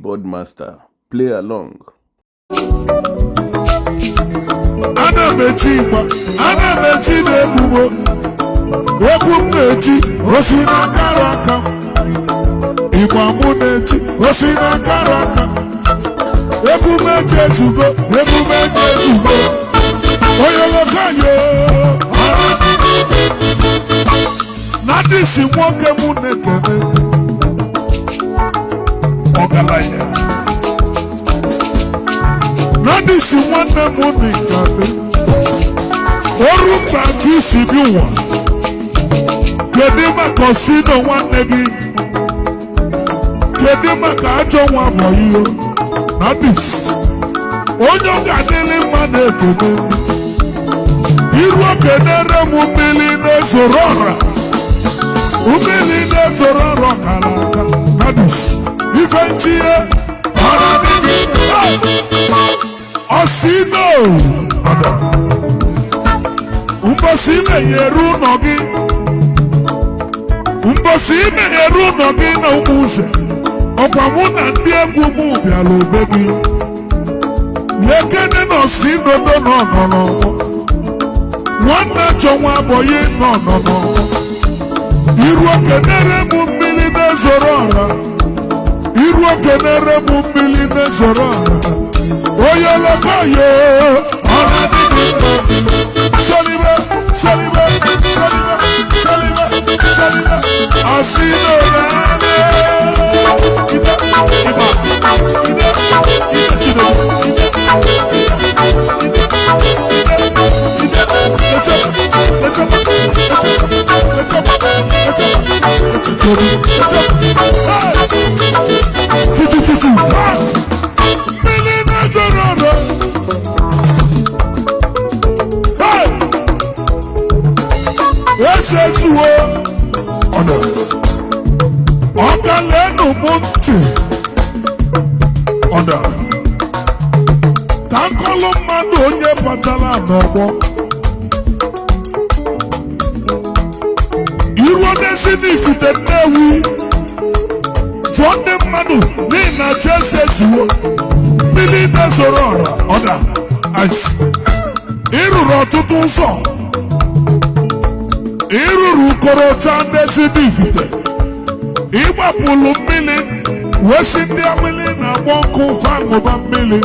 keyboard master. Play along. Ana meti nebubo. Ebu meti osina karaka. Igba mu neti osina karaka. Ebu meti zugo. Oyolo kayo. Nadi si woke mu nekene. Ogalaya. Nadi si wane mu nekene. Orumba kisi biwa. Kedima kosino wanegi. Kedima kacho waboyo. Nabis. Onyo gadele mane kene. Irwa kenere mumili ne zorora. Umili ne zorora kalaka. Nabis. Ifentie. Harabini. Osino. Ada. Umbosime yeru nogi. Umbosime yeru nogi na umuze. Opamuna ndiye gumu bialo baby. Yekene no sino no. Wana chonwa boye no. Iru kenere mumili ne zorora. Iru kenere mumili ne zorora. Oyolo kayo. Saliba. Asino nane. Lenu munti Onda Tankolo mando onye patala n'ọgbọ Iru odesi n'ifite nnewi Chonde mmadụ n'ina chese ziwo Mmiri na-ezoro ọra Onda Iruru ọtụtụ ụzọ Iruru korota ndesi n'ifite Igbapulu mmiri wesi ndị amili na agba ọkụ fangụba mmiri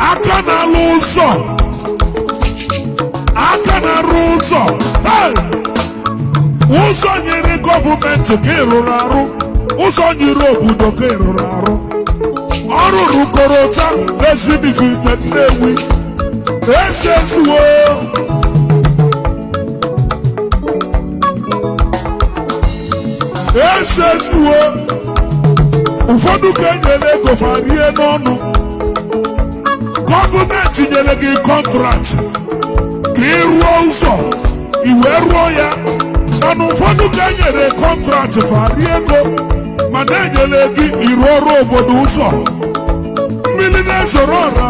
aka na-alụ ụzọ ụzọ nyere gọọmenti ka ịrụrụ arụ ụzọ nyere obodo ka ịrụrụ arụ ọ rụrụ korota ezibifite Nnewi esezuo esezuo ụfọdụ ka enyere ego farie n'ọnụ gọọmenti nyere gị kọntraktị ka ị rụọ ụzọ iwe rụọ ya mana ụfọdụ ka enyere kọntraktị farie ego mana enyere gị iru ọrụ obodo ụzọ mmiri na-ezoro ọra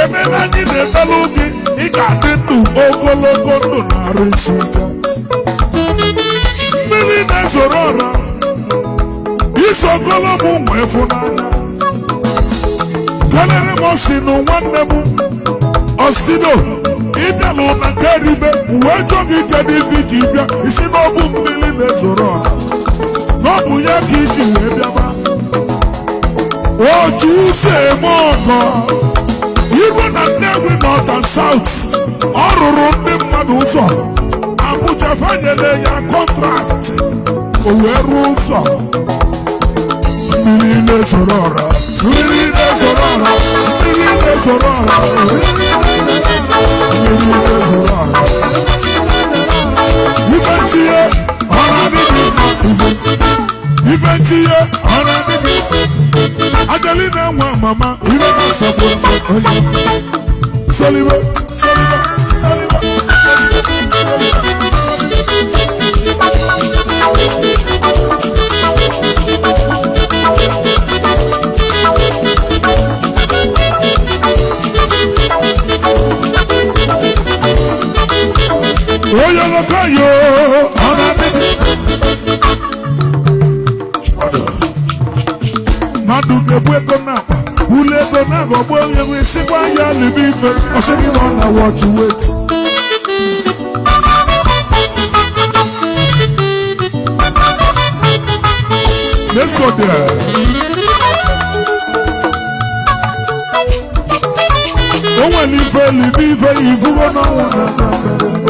emela anyị na-emelụ gị ị ga-adị ndụ ogologo ndụ na-arụ isi mmiri na-ezoro ọra iso ogologo ụmụ ịfụnanya kelere m osinu nwanne m osino ịbịalụ na nke ribe uwe chọ gị ike n'ife iji bịa isi n'ọbụ mmiri na-ezoro ọra n'ọbụ ya ka iji wee bịaba otu ụzọ eme ọgọ iru na Nnewi North and South ọ rụrụ ndị mmadụ ụzọ Abuja fanyere ya kọntraktị o wee rụọ ụzọ mmiri na-ezoro ọra ibentinye ọra bibi ajali na-enwe mama ibe na-asọpụ onye Saliba Oyolokayo, go we see why you live I say you wanna watch you wait. Let's go there. Oh, when you feel you go now.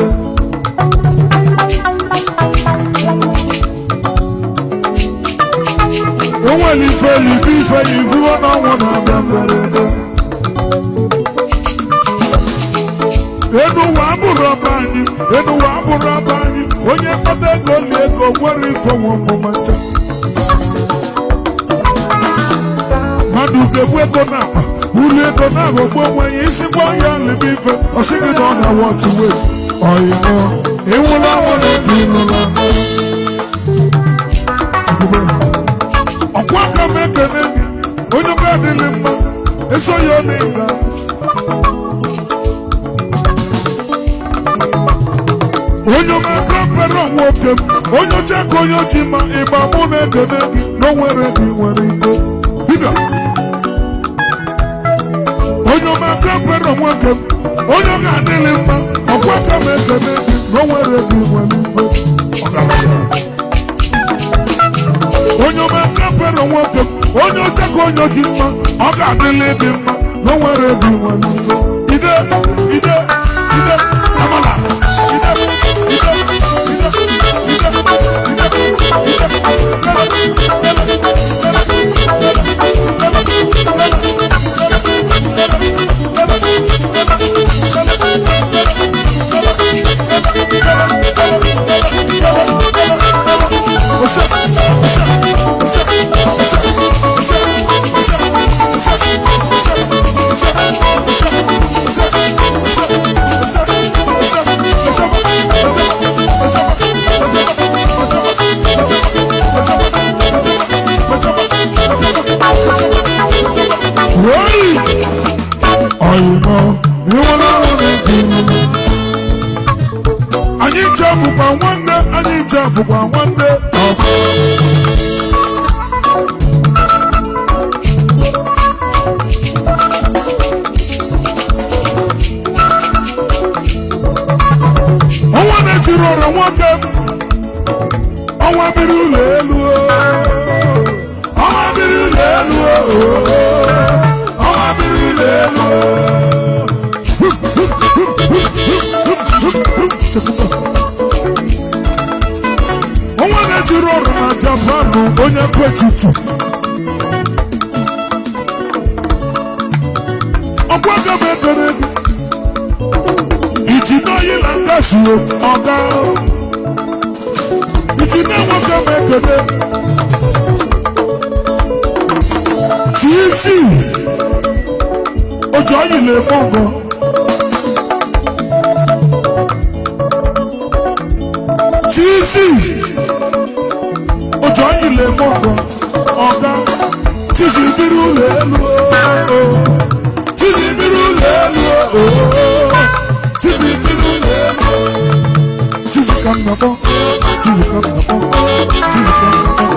When you feel you go now. Enu wa burabani, onye pata goli ego worry for one moment. Madu gewe go na, ule go na go bo when you see boy and be for. I sing it on I want to wait. Oh you know, e wala wala dinula. Okwa ka mekenegi, onye ga dilimba, eso yo ninga. Onyo makapero wokem, onyo chako onyo chima iba mune genegi, no were di were iko. Hida. Onyo makapero wokem, onyo gandilimba, okwaka me genegi, no were di were iko. Onyo makapero wokem, onyo chako onyo chima, ogandilimba, no were di were iko. Ide, amala. One day, onye kwetiti ọgwaga m ekere gị iji n'oyi na ngasi ọga iji na-enwega m ekele chiisi oji oyi na-eme ọgọ chiisi oyi le mọ̀gọ́ ọ̀gá títí bírú lè lu ooo títí bírú lè lu ooo títí bírú lè lu títí kan nàkọ́ títí kan nàkọ́ títí kan nàkọ́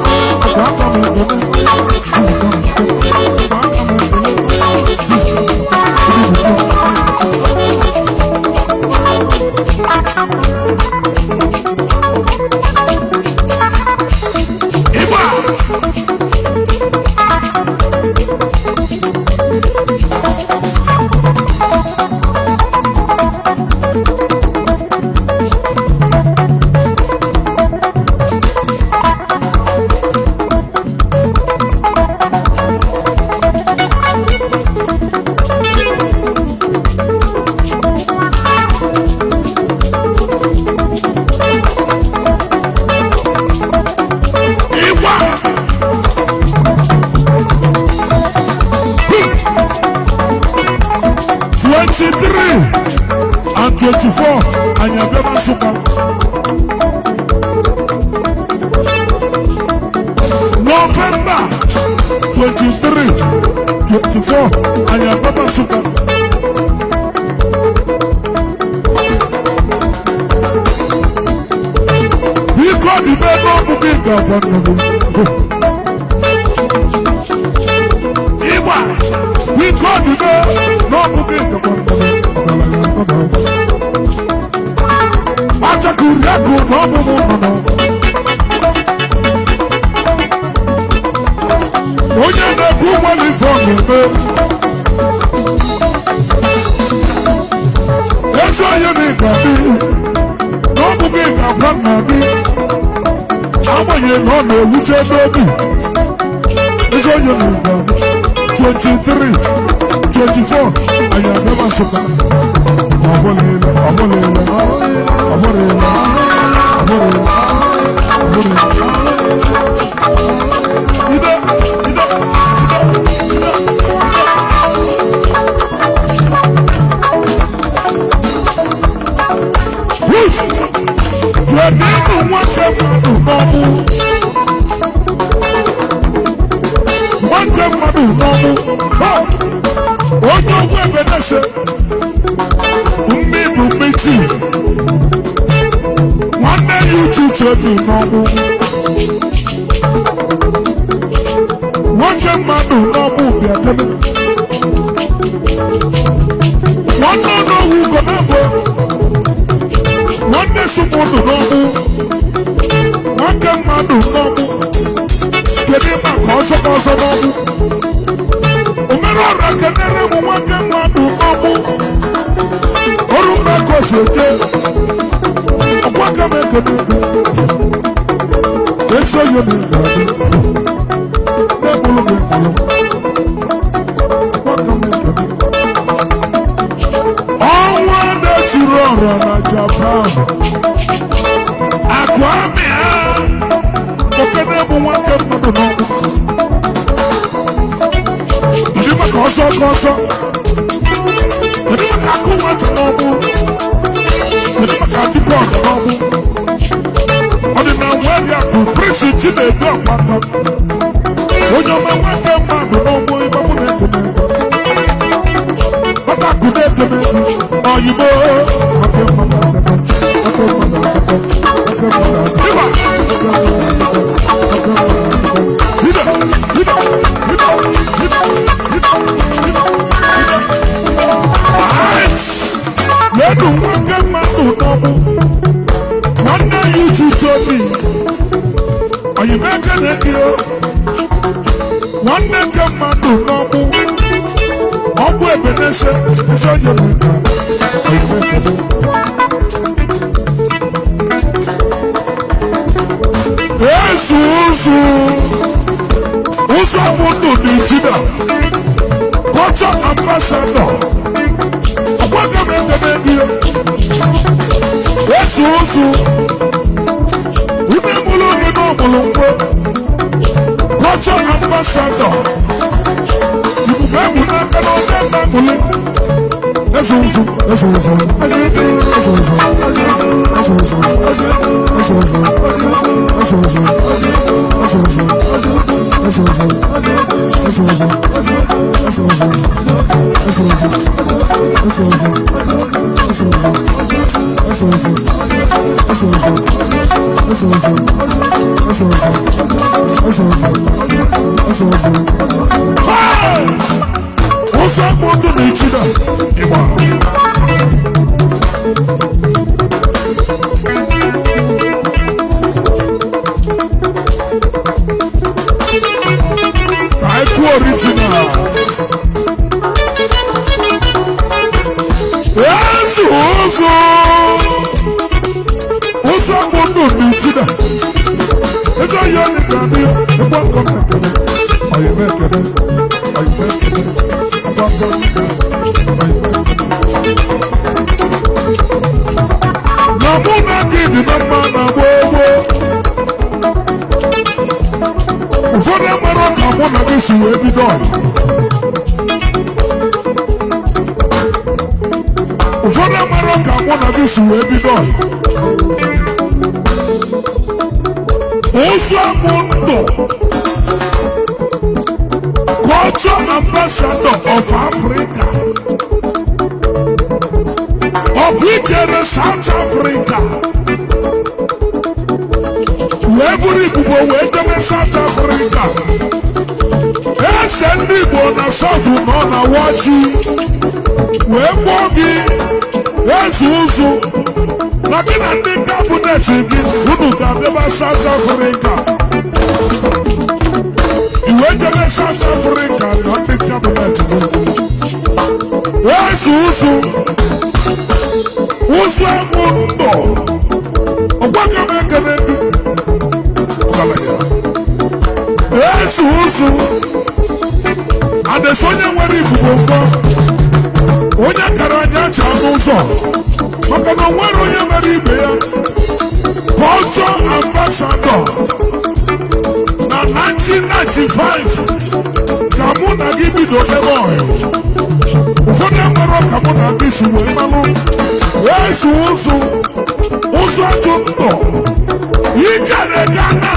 ọ̀gá àpamọ́ ìgbọ́nẹ́ títí kan nàkọ́ ọ̀gá àpamọ́ ìgbọ́nẹ́ títí kan nàkọ́. And 24 and your baby suka. November 23, 24 and your baby suka. We got the baby moving we got the na-akwa nna gị agbanyeghị na ọ na-ewute n'obi ezi onye na-aga 23 24 anyị agaba Nsụka nwoke mmadụ n'ọmụ onye ogwu Ebenese mmibu mmeti nwanne ya ụtụtụ ebi n'ọmụ nwoke mmadụ n'ọmụ bịakene nwanne n'owu Ugonabo nwanne Sumudu n'ọmụ nwoke mmadụ n'ọmụ kedu maka ọzọ n'ọmụ omere ọrụ ekenere m nwoke mmadụ n'ọmụ ọrụ mmekọ si eje ọkwaka m ekene eso yo na-egade n'ebulu m ekele ọkwaka m ekene ọnwa na-etiri ọrụ na Japan akụ amị ha okene bụ nwoke mmadụ n'ọmụ kedu maka ọsọ kedu maka akụ nwata n'ọmụ kedu maka adịkọ ọrụ n'ọmụ ọdịna nwere akụ Prince Chinedu Akpata onye ọma nwoke mmadụ n'ọmụ ịgbapụ na-ekene maka akụ na-ekene n'oyibo nwoke mmadụ ledu nwoke mmadụ n'ọmụ nwanne ya ụtụtụ obi oyimeke na-egi nwanne nke mmadụ n'ọmụ ọgwụ Ebenese isi onye na-ega ezu ụzọ mụndụ n'Ijida culture ambassador ọgbaka m ekene gị ezu ime mụlụ gị n'ọmụlụ mgbe culture ambassador ikuku egwu n'aka na oge nna mụlị ezu ụzọ mmadụ n'Ijida ịgba Aiku original ezu ụzọ mmadụ n'Ijida ezi onye onye ga-adị ịgba nkọ na-ekele oyimekele na mụ na gị dị na mma na gbogbo ụfọdụ emere ọka mụ na gị si wee bido ụfọdụ emere ọka mụ na gị si wee bido ụzọ amụ ndụ culture ambassador of Africa of Ijere South Africa wee buru ibubo wee jebe South Africa ese ndị Igbo na South nọ na wachi wee gbọọ gị eze ụzụ na gị na ndị kabinet gị unu ga-abịaba South Africa iwe jebe South Africa na ndị kabinet gị eze ụzụ emụ ndụ ọgwa na-eso onye nwere ibubo mgbọ onye kara anya acha n'ụzọ maka na o nwere onye mere ibe ya culture ambassador na 1995 ka mụ na gị bido ebe ọhịa ụfọdụ amarọ ka mụ na gị si wee mmanụ ezu ụzọ ajụ ndụ ijere Ghana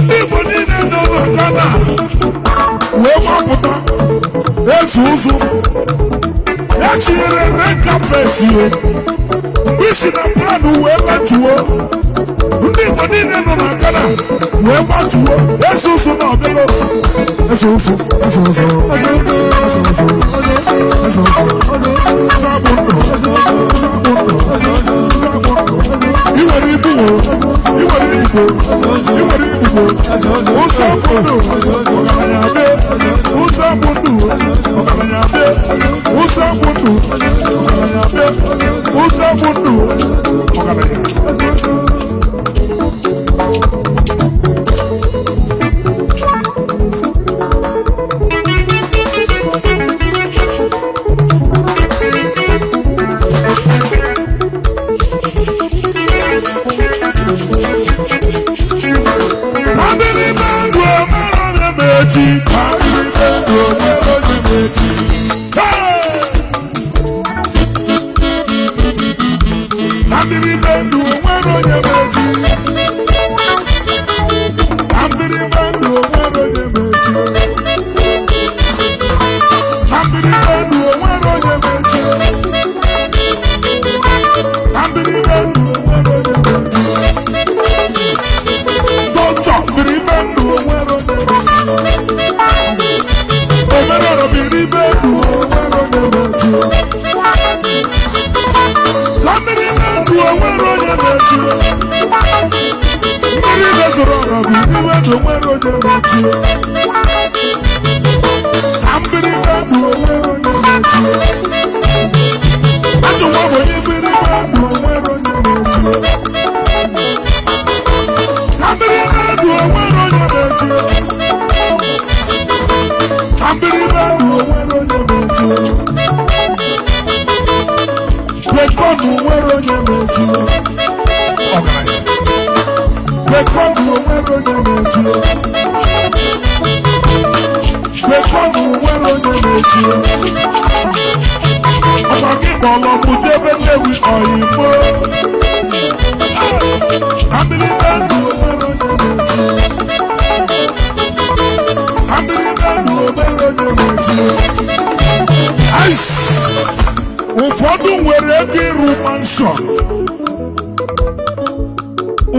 ndị Igbo niile nọ na Ghana wee gbapụta ezu ụzụ ya chinyere red carpet mgbe isi na plan wee metuo ndị Igbo niile nọ na Ghana wee gbatuo ezu ụzụ na ọbịa ezu ụzụ iwere ibu iwere igbo ụzọ mmadụ ọgaranya be ụzọ mmadụ ọgaranya be ụzọ mmadụ ọgaranya be ụzọ mmadụ ọgaranya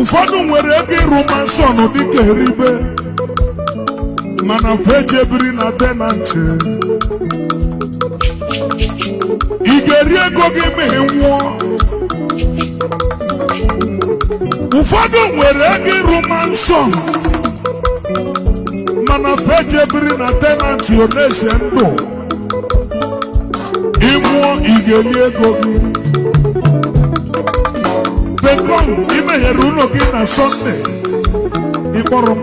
ụfọdụ nwere ego ịrụ manshọn dịka eribe mana fejebiri na tenantị ị ga-eri ego gị ma ị nwụọ ụfọdụ nwere ego ịrụ manshọn mana fejebiri na tenantị ọ na-ese ndụ ị nwụọ ị ga-eri ego gị Bekon imeghere ụlọ gị na Sọnde ịkpọrọ m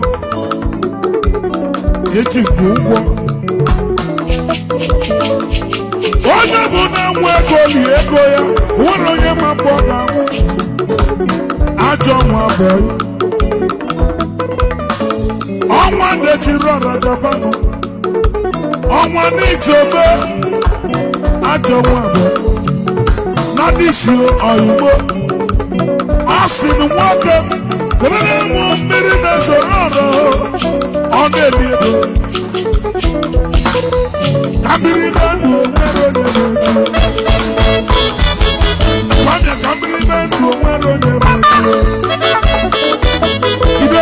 ejikwa ụgwọ onye bụ na-enwe ego lie ego ya nwere onye ma mgbe ọ ga-anwụ ajọ nwa bọị ọnwa na-etiri ọra Japan ọnwa n'itobe ajọ nwa bọị na disi oyigbo asị m nwoke kebere ịmụ mmiri na-ezoro ọdọ ọ na-eli ego ka mmiri na-ndụ onwere onye na-eji nwanyị ka mmiri na-ndụ onwere onye na-eji ide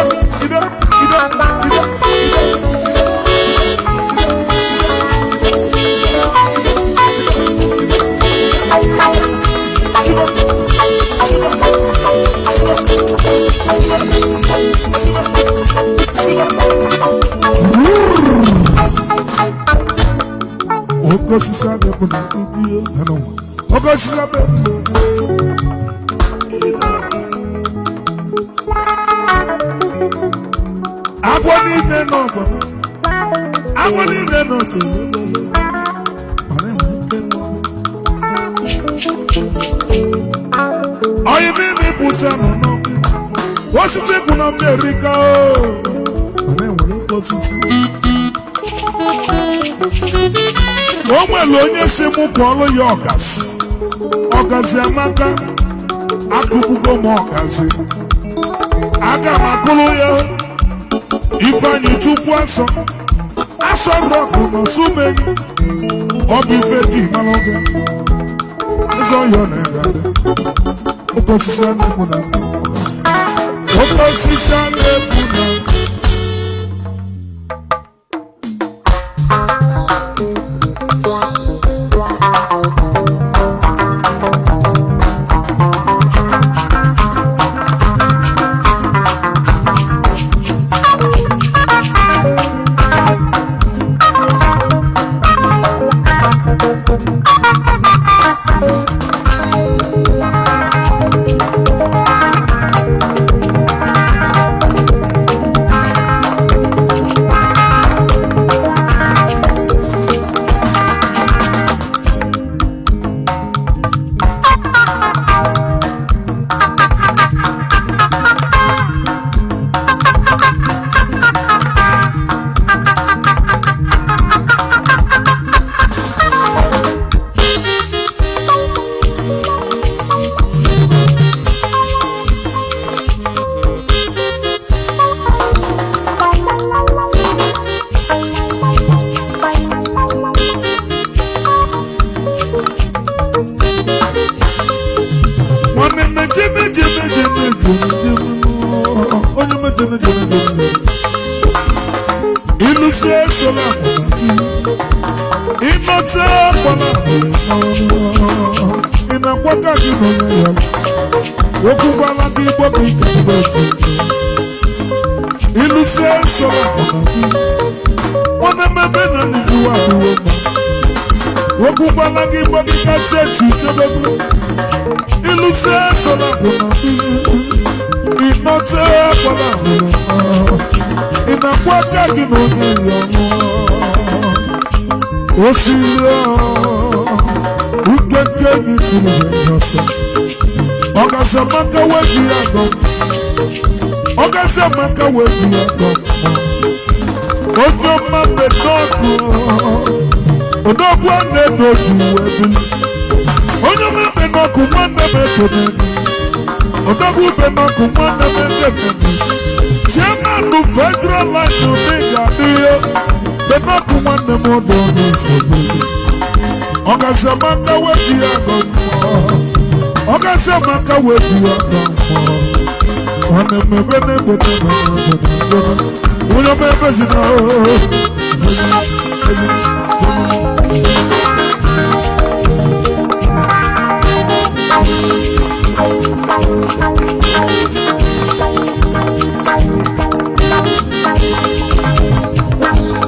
Ogosisi abịa na ndị ogosisi abịa agwọ niile n'ọgba agwọ niile n'otu onye niile pụta nọ n'ọgba osisi kwụ na m na-erika mana enwere oke osisi o nwere onye si mụ kpọọlụ ya ọgazi amaka akụkụgo m ọgazi aga m akụrụ ya Ifeanyi Chukwu asọ rọkụ n'ọsụmeghị ọ bụ ife dị mara oge ịzọ ya ọ na-egade oke osisi a na-ekwu na oke osisi a na-ekwu na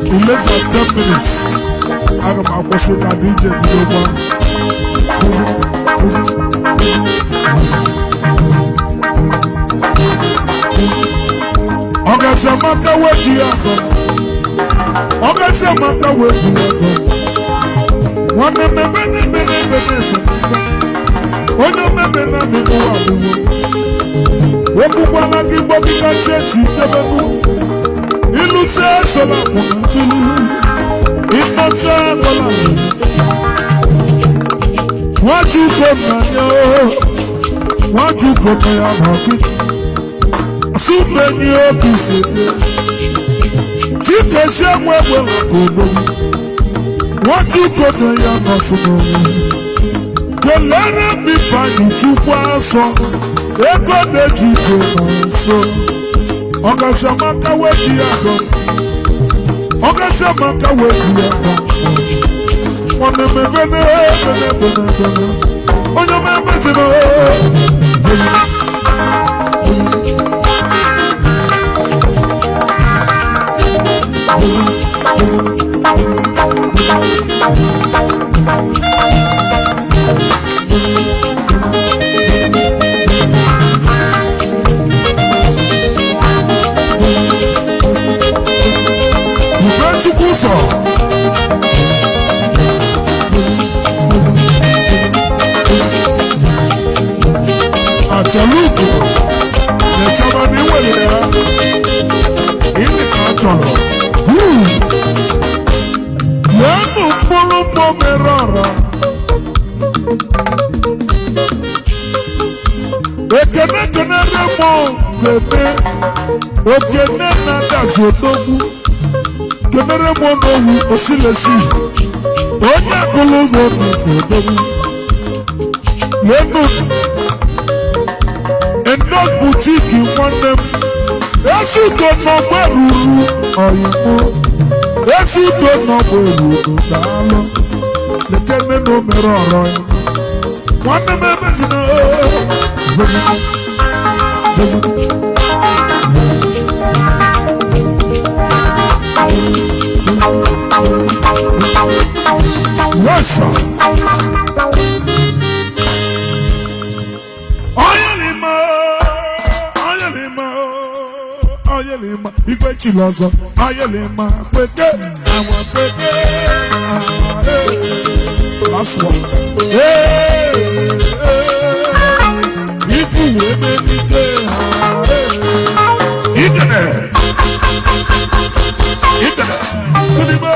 in less than 10 minutes, I'm going to say that DJ Samantha, where do you go? Okay, Samantha, where do you go? One minute, Sufeni ofisi Chike shemwe wela kubo Watu kote ya nasumo Kelene Mmiri Chukwu aso Eko de jike naso Ogasamaka weji yako Ogasamaka weji yako One bene Onye membezino ụzọ achọrọ ugwu na-echọba na iwere ya ịdị ka ọ chọrọ leenụ mkpụrụ mbọ mere ọra ekene kenere mọ gene okene na-adazi odogwu kenere mọ n'owu osilesi onye agụlụ ụgwọ n'odogwu leenụ eno butiki nwanne m ezi udo n'ọgba ruru ọyịmụ ezi udo n'ọgba ruru daalụ lekene na o mere ọrọ ya nwanne m emezina yes sir ayelima igwe chili ọzọ ayelima kweke awa kweke last one ifu wee memike idene kudiba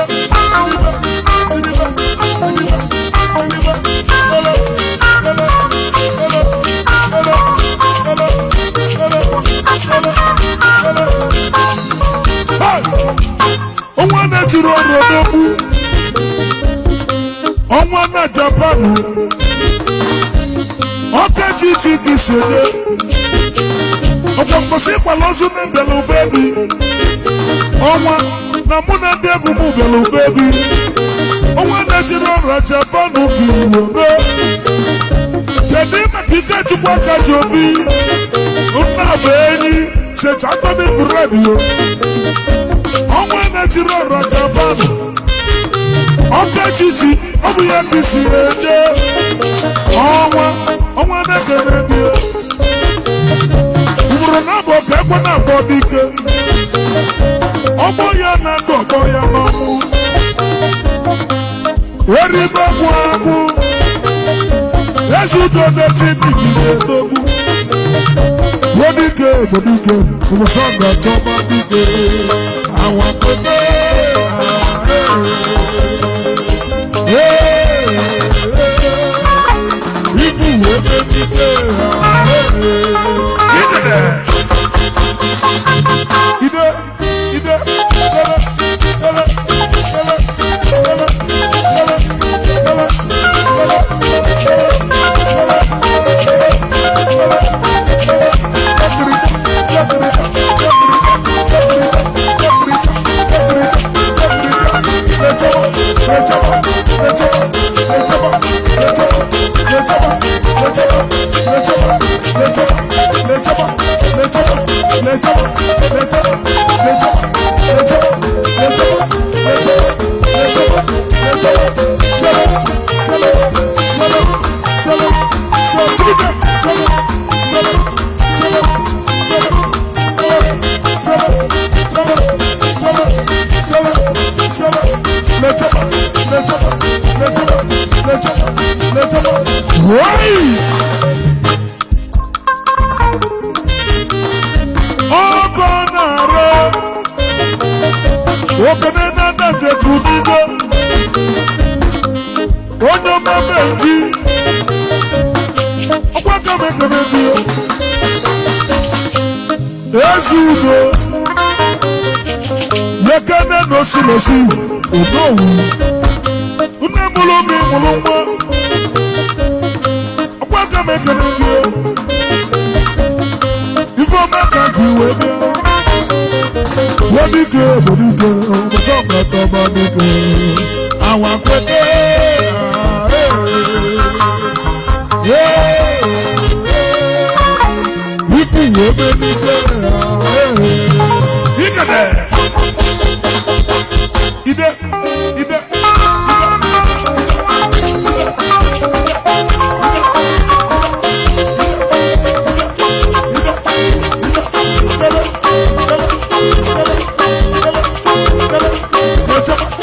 ọnwa na-etiri ọrụ odogwu ọnwa na Japan ọkachi iche gị sonye ọkwa mkpọsị ịkwala ozu na mbịala ube gị ọnwa na mụ na ndị egwu m bịala ube gị ọnwa na-etiri ọrụ Japan gị uwe kedu maka Ikechukwu aka ji obi nna bụ enyi sechatọmi redio ọnwa na-etiri ọrụ Japan ọkachichi ọ bụ ya ka isi eje ọnwa na-ekere gị ugboro na abụ ka ekwe na-akpọ dike ọgbọ ya na ndụ ọgbọ ya n'ọnwụ eribe gwụ agwụ ezi udo n'ezi bibi na-edogbu bodike ụbọchị ga-achọba dike awa kwete ibu wee mebite ide onye ọmame nji ọkwa kamekere gị ezi udo lekene na osilosi odowu nne mụrụ gị mụrụ nwa ọkwa kamekere gị ifeọma ka ji wee bịa bodike ụbọchị ọkọtọba dike awa kwete ifu wee memike ikede ide Let's go.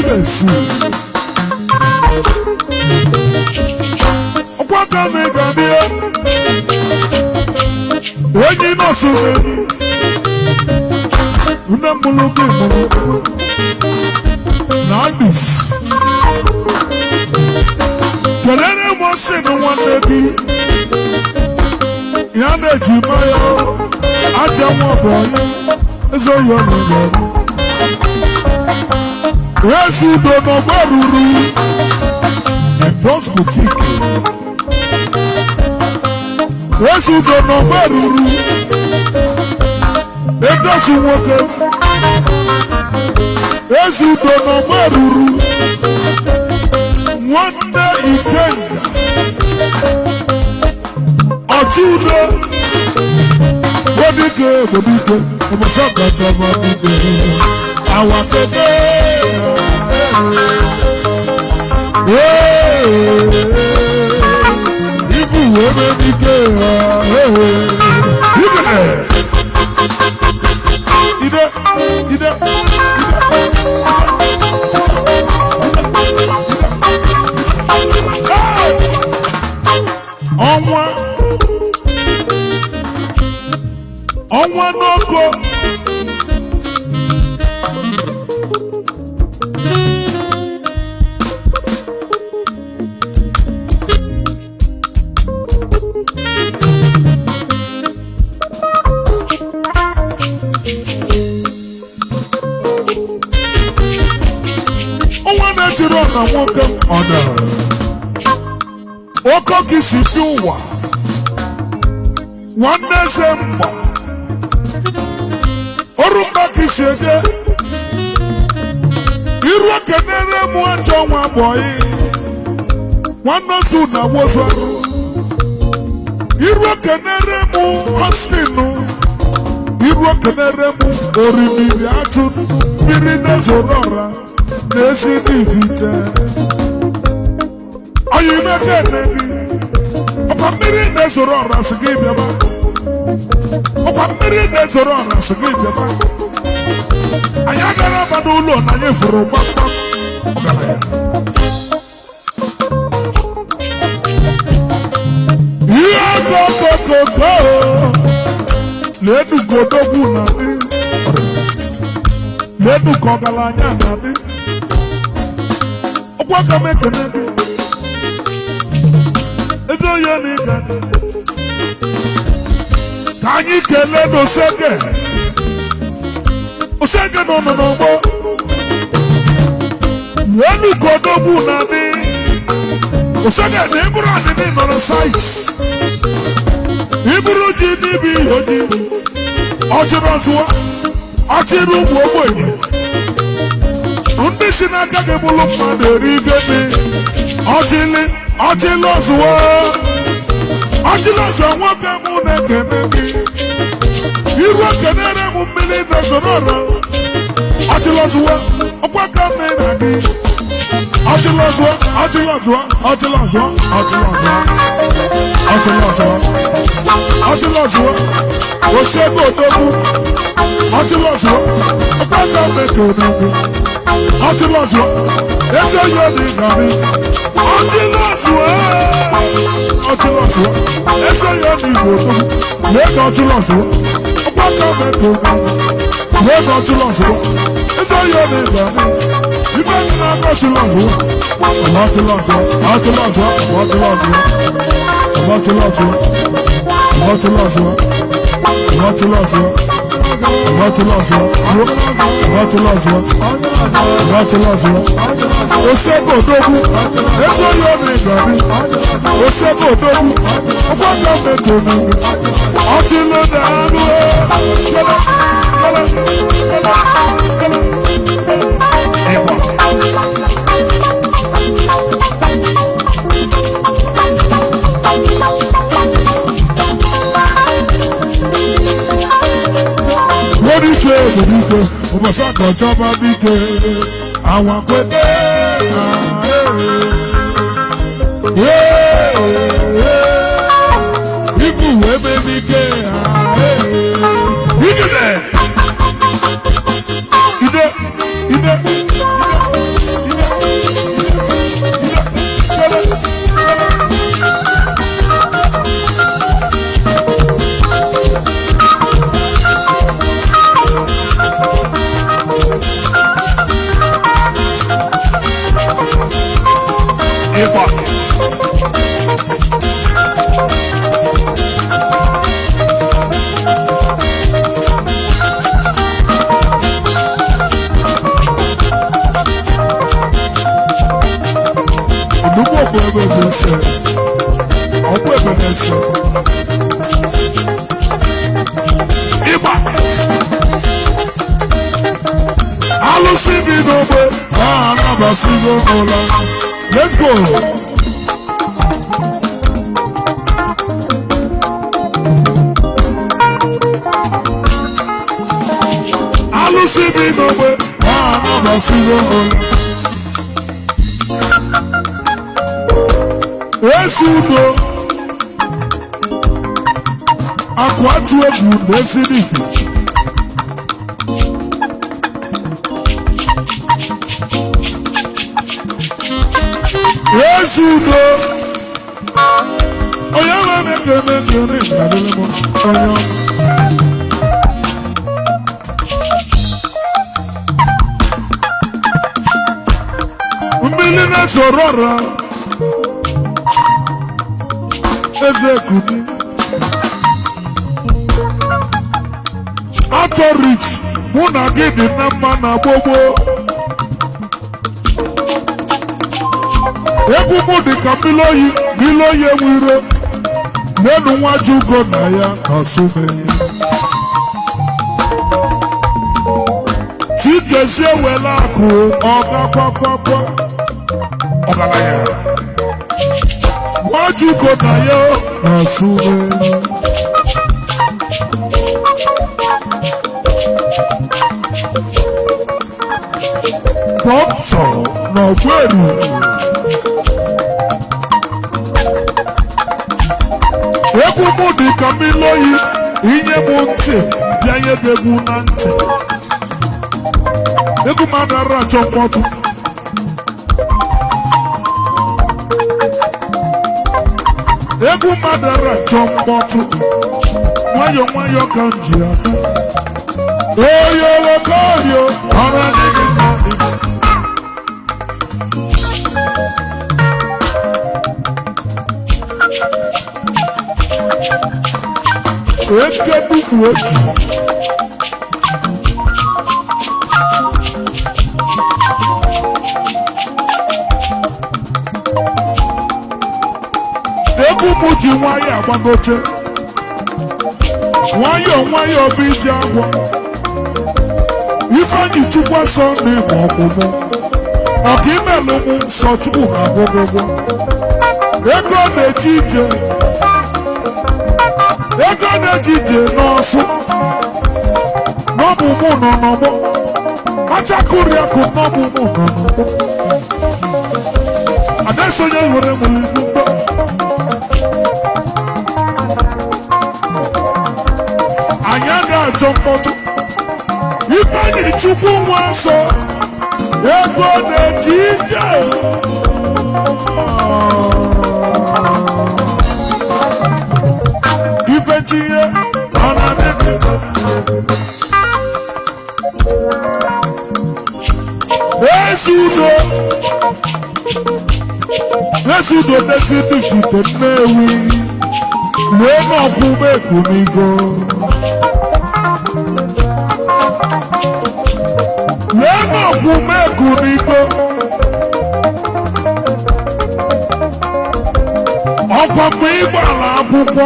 na-esu ọkwa ka na-ega dị enyi nọsụ nne mụlụ gị mụrụ na adịs kelere m ọsị na nwanne gị ya na-eji mmanya aja nwa bụ eze oyi ọnụgọ ezi udo n'ọgba ruru Boss Boutique ezi udo n'ọgba ruru edozi nwoke ezi udo n'ọgba ruru nwanne Ikenga ọchụudo bodike ọmọsọkọta bodike awakebe ibu webe dike ide ọnwa n'ọkụ ọnwa na-ejiri ọna nwoke ọna oke gị si fi ụwa nwanne eze mgba ọrụ mba ka isi eje iru okenere mụ achọ nwa bọyị nwanne ozu na wozu arụ iru okenere mụ Austin iru okenere mụ orimiri atụ mmiri na-ezoro ọra na-esi n'ivite ọyị meke nnebi ọkwa mmiri na-ezoro ọra si gị bịaba ọkwa mmiri na-ezoro ọra si gị bịaba anyị agara aba n'ụlọ na anyị fụrụ gbamgbam ọgaranya ihe kokokoko ledugodogwu na dị leduka ọgaranya na dị ọkwa ka m ekene gị ezi onye na ịga ka anyị kelee n'osege nọ n'ọgbọ elu ka odogwu na-adị osege na ịbụrụ adịdị nọ na site ịbụrụ ji n'ibi ihe oji ọchịrị ọzụwa ọchịrị ụmụ ogbenye ndị si n'aka gị bụrụ mmadụ eri gịnị ọchịlị ọzụwa ọchịlị ọzụwa nwoke mụ na-ekene gị iru okenere m mmiri na-esoro ọra ọchịlọzụwa ọkwa ka mme na gị ọchịlọzụwa osego odogwu ọchịlọzụwa ọkwa ka mme ka odogwu ọchịlọzụwa ezi onye obi gari ọchịlọzụwa ezi onye obi igbo odogwu lee ka ọchịlọzụwa ọkwa ka mme ka odogwu lee ka ọchịlọzụwa ezi onye obi gari ibe ndị na-aka ọchịlọzụwa osego odogwu ezi onye obi gari osego odogwu ọkwa ka mme ka odogwu ọchịlụ na anụ Bodike, Obasaka Chaba Dike, àwọn kwete, ibu webe dike, ide. ịgba nnukwu ọkụ ebe na-ese ọkụ ebe na-ese ịgba alụsị dị n'ogbe ha anabasigo n'ụlọ. Let's go. Alụsị dị n'ogbe ha anabasigo n'ụlọ. Esi udo akụ atụ egwu na-esi n'ifite. Esi udo onye nwe na-ekene nkene ga-adịrị m onye ọma. Mmiri na-esoro ọra eze kudi atọ rich mụ na gị dị na mma na gbogbo egwu mụ dị ka mmiri oyi enwiro n'elu nwa jugo na ya n'ọsụmeyi chikezie wela akụ ọgakwakwakwa ọgaranya Wajugo na yo n'ọsụmeyi Tọmsọ n'ọgweru egwu mụ dị ka mmiri oyi inye m ntị bịanye gị egwu na ntị egwu mmadụ ara achọ mkpọtụ egwu mmadụ ara achọ mkpọtụ nwayọ nwayọ ka m ji aka oyolokoyo ọrụ adịghị mma eke nnukwu oji egwu m ji nwayọ agbagote nwayọ nwayọ bụ ije agwọ Ifeanyi Chukwu asọ n'ịgba ọgwụgwọ ọka imelụ m nsọ Chukwu ga-agwụgwọ ego na-eje ije n'ọsụ n'ọbụ mụ nọ n'ọgbọ atakụriakụ n'ọbụ mụ nọ n'ọgbọ adesonye were m n'igbo anyị ga-achọ mkpọtụ Ifeanyi Chukwu nwa asọ ego na-eje ije ifetinye ọna dịbị ezi udo desibikite Nnewi wee n'ọkwụba ekunigo ọkwa mgbe ịgbala akwụkwọ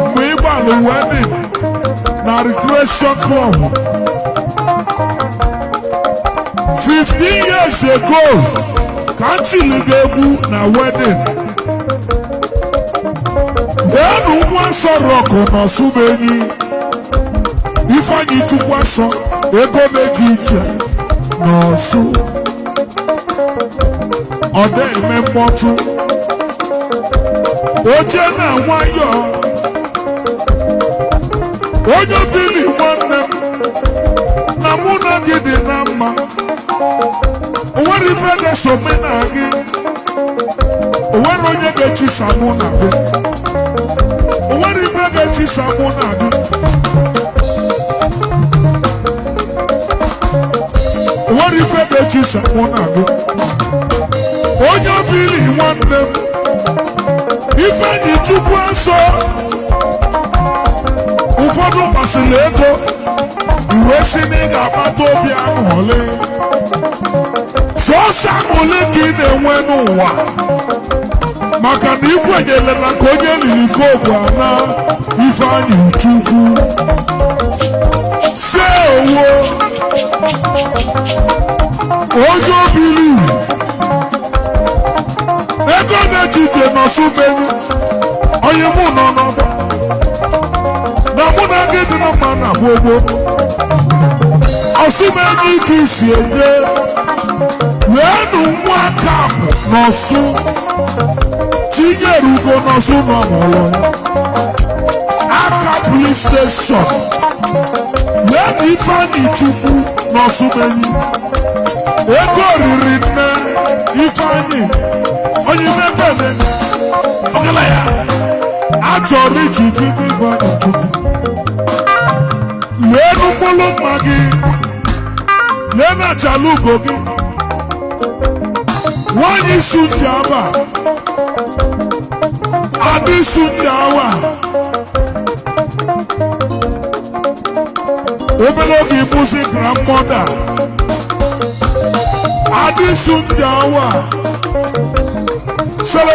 mgbe ịgbala wedding na recreation club 15 years ago ka ntili ga-egwu na wedding enu nwa nsọ rọkụ n'ọsụmenyi Ifeanyi Chukwu asọ ego meji ije n'ọsụ ọ na-eme mkpọtụ oche na nwayọ onye bili nwanne m na mụ na gị dị na mma onwere ife ga-esome na gị onwere onye ga-etisa mụ na gị onwere ife ga-etisa mụ na gị onwere ife ga-etisa mụ na gị onye bili nwanne m Ifeanyi Chukwu Eso ụfọdụ gbasiri ego iwe si na ị ga-akpata obi aṅụrị sọọsọ aṅụrị ka ị na-enwe n'ụwa maka na ikwenyelela ka onye liri kobu ana Ifeanyi Chukwu se owo ojo bili ego na-ejije n'ọsụfezi onye mụ nọ n'ọgbọ na mụ na gị dị na mma na gbogbo ọsụmenye ike isi eje weenu nwa kapụ n'ọsụ tinyere ugo n'ọsụ n'ọmụlọ ya aka police station weenu Ifeanyi Chukwu n'ọsụmenyi ego riri nne Ifeanyi onye mepene ọgala ya achọrọ iji vivi Ifeanyi Chukwu lee n'ụkpụrụ mma gị lee na achala ugo gị nwanyị su ndị aba adị su ndị awa obere oge ịbụzi grandmother adị su ndị awa sele